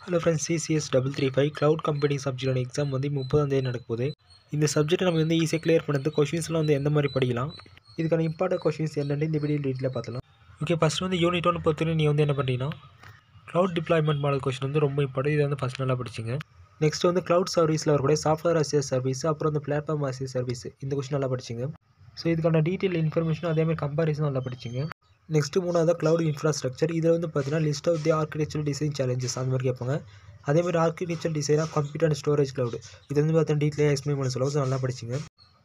Hello friends, CCS 335 cloud computing சப்ஜெக்டோட exam வந்து 30ஆம் தேதி நடக்குது. இந்த சப்ஜெக்ட்டை நம்ம வந்து ஈஸியாக கிளியர் பண்ணுறது கொஷின்ஸ்லாம் வந்து எந்த மாதிரி படிக்கலாம், இதுக்கான இம்பார்ட்டன்ட் கொஷின்ஸ் என்னென்னு இந்த வீடியோ டீட்டெயிலாக பார்த்துலாம். ஓகே, ஃபஸ்ட்டு வந்து யூனிட் 1 பொறுத்தவரை நீ வந்து என்ன பண்ணுறீங்கன்னா க்ளவுட் டிப்ளாய்மெண்ட் மாடல் கொஷின் வந்து ரொம்ப இம்பார்ட்டன்ட். இதை வந்து ஃபஸ்ட் நல்லா படிச்சிங்க. நெக்ஸ்ட் வந்து க்ளவுட் சர்வீஸில் வரக்கூடிய சாஃப்ட்வேர் அஸ் எ சர்வீஸ், அப்புறம் வந்து பிளாட்ஃபார்ம் அஸ் எ சர்வீஸ், இந்த கொஷின் நல்லா படிச்சிங்க. ஸோ இதுக்கான டீட்டெயில் இன்ஃபர்மேஷனும் அதேமாதிரி கம்பாரிசனும் நல்லா படிச்சிங்க. நெக்ஸ்ட்டு மூணாவது க்ளவுட் இன்ஃப்ராஸ்ட்ரக்சர். இதில் வந்து பார்த்தீங்கன்னா list of the architecture design challenges அந்த மாதிரி கேட்பாங்க. அதேமாதிரி ஆர்கிடெக்சர் டிசைனாக கம்ப்யூட்டர் அண்ட் ஸ்டோரேஜ் க்ளவுட், இது வந்து பார்த்தீங்கன்னா டீட்டெயிலாக எக்ஸ்பிளைன் பண்ண சொல்லுவோம். ஸோ நல்லா படிச்சிங்க.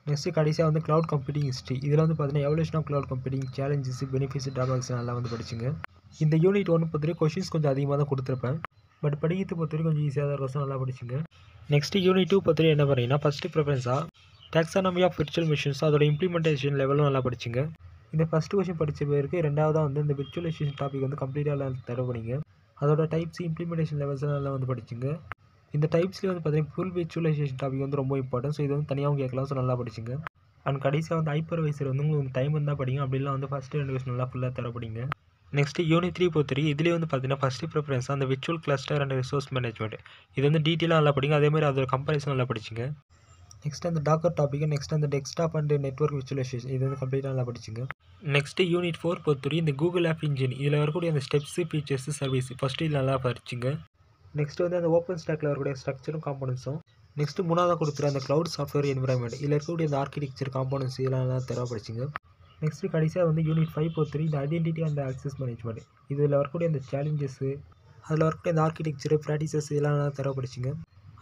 நெக்ஸ்ட்டு கடைசியாக வந்து க்ளவுட் கம்ப்யூட்டிங் ஹிஸ்ட்ரி. இதில் வந்து பார்த்தீங்கன்னா evolution of cloud computing challenges, benefits, drawbacks நல்லா வந்து படிச்சிங்க. இந்த யூனிட் 1 பொறுத்தவரை கொஷின்ஸ் கொஞ்சம் அதிகமாக தான் கொடுத்துருப்பேன், பட் படிக்கிறது பொறுத்தவரை கொஞ்சம் ஈஸியாக தான் இருக்கும். நல்லா படிச்சிங்க. நெக்ஸ்ட்டு யூனிட் 2 பொறுத்தவரை என்ன பண்ணுறீங்கன்னா ஃபஸ்ட்டு ப்ரிஃபரன்ஸாக டாக்ஸானமி ஆஃப் விர்ச்சுவல் மிஷின்ஸ், அதோட இம்ப்ளிமெண்டேஷன் லெவலும் நல்லா படிச்சிங்க. இந்த ஃபஸ்ட்டு கொஷின் படித்த பேருக்கு ரெண்டாவதாக வந்து இந்த விர்ச்சுவலைசேஷன் டாபிக் வந்து கம்ப்ளீட்டாக தர பண்ணிங்க. அதோட டைப்ஸ், இம்ப்ளிமெண்டேஷன் லெவல்ஸ் எல்லாம் வந்து படிச்சிங்க. இந்த டைப்ஸ்லேயே வந்து பார்த்தீங்கன்னா ஃபுல் விர்ச்சுவலைசேஷன் டாபிக் வந்து ரொம்ப இம்பார்ட்டன்ட். ஸோ இது வந்து தனியாகவும் கேட்கலாம். ஸோ நல்லா படிச்சிங்க. அண்ட் கடைசியாக வந்து ஹைப்பர்வைசர் வந்து உங்களுக்கு டைம் இருந்தால் படிங்க, அப்படிலாம் வந்து ஃபஸ்ட்டு 2 கொஸ்டின் நல்லா ஃபுல்லாக தர படிங்க. நெக்ஸ்ட்டு யூனிட் 3 பொறுத்தவரைக்கும் இதுலேயே வந்து பார்த்தீங்கன்னா ஃபஸ்ட்டு ப்ரிஃபரன்ஸ் அந்த virtual cluster and resource management, இது வந்து டீட்டெயிலாக நல்லா படிங்க. அதேமாதிரி அதோட கம்பேரிசன் நல்லா படிச்சிங்க. நெக்ஸ்ட் அந்த டாக்கர் டாபிக், நெக்ஸ்ட் அந்த டெஸ்க்டாப் அண்ட் நெட்வொர்க் விர்ச்சுவலைசேஷன், இது வந்து கம்ப்ளீட்டாக நல்லா படிச்சிங்க. நெக்ஸ்ட்டு யூனிட் 4 பொறுத்தவரை இந்த கூகுள் ஆப் இன்ஜின், இதில் வரக்கூடிய அந்த ஸ்டெப்ஸு, ஃபீச்சர்ஸ், சர்வீஸ் ஃபஸ்ட்டு இது நல்லா படிச்சிங்க. நெக்ஸ்ட் வந்து அந்த ஓப்பன் ஸ்டாக்கில் வரக்கூடிய ஸ்ட்ரக்சரும் காம்போனன்ஸும், நெக்ஸ்ட்டு மூணாவதாக கொடுத்துரு அந்த க்ளவுட் சாஃப்ட்வேர் என்விரான்மெண்ட், இதில் இருக்கக்கூடிய அந்த ஆர்கிடெக்சர் காம்போனன்ஸ் இதெல்லாம் நல்லா தெளிவாக படிச்சிங்க. நெக்ஸ்ட்டு கடைசியாக வந்து யூனிட் 5 பொறுத்தவரை இந்த ஐடென்டிட்டி அண்ட் ஆக்சஸ் மேனேஜ்மெண்ட், இதில் வரக்கூடிய அந்த சேலஞ்சஸ்ஸு, அதில் வரக்கூடிய அந்த ஆர்கிடெக்சர் ப்ராக்டிசஸ் இதெல்லாம் நல்லா தெளிவாக படிச்சிங்க.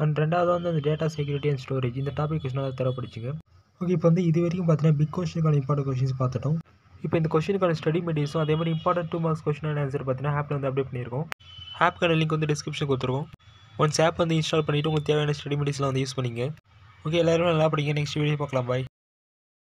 அண்ட் ரெண்டாவது வந்து அந்த டேட்டா செக்யூரிட்டி அண்ட் ஸ்டோரேஜ், இந்த டாபிக் கொஸ்டின் நல்லா தெளிவாக படிச்சிங்க. ஓகே, இப்போ வந்து இது வரைக்கும் பார்த்தீங்கன்னா பிக் கொஸ்டினுக்கான இம்பார்ட்டன்ட் கொஸ்டின்ஸ் பார்த்துட்டோம். இப்போ இந்த கொஸ்டினுக்கான ஸ்டடி மெட்டீரியல்ஸும் அதே மாதிரி important 2 marks question and answer பார்த்தீங்கன்னா ஆப்பில் வந்து அப்டேட் பண்ணியிருக்கோம். ஆப்க்கான லிங்க் வந்து டிஸ்கிரிப்ஷன் கொடுத்துருவோம். ஒன்ஸ் ஆப் வந்து இன்ஸ்டால் பண்ணிவிட்டு உங்களுக்கு தேவையான ஸ்டடி மெட்டீரியல்ஸ்லாம் வந்து யூஸ் பண்ணிங்க. ஓகே, எல்லோரும் நல்லா படிங்க. நெக்ஸ்ட் வீடியோ பார்க்கலாம். பாய்.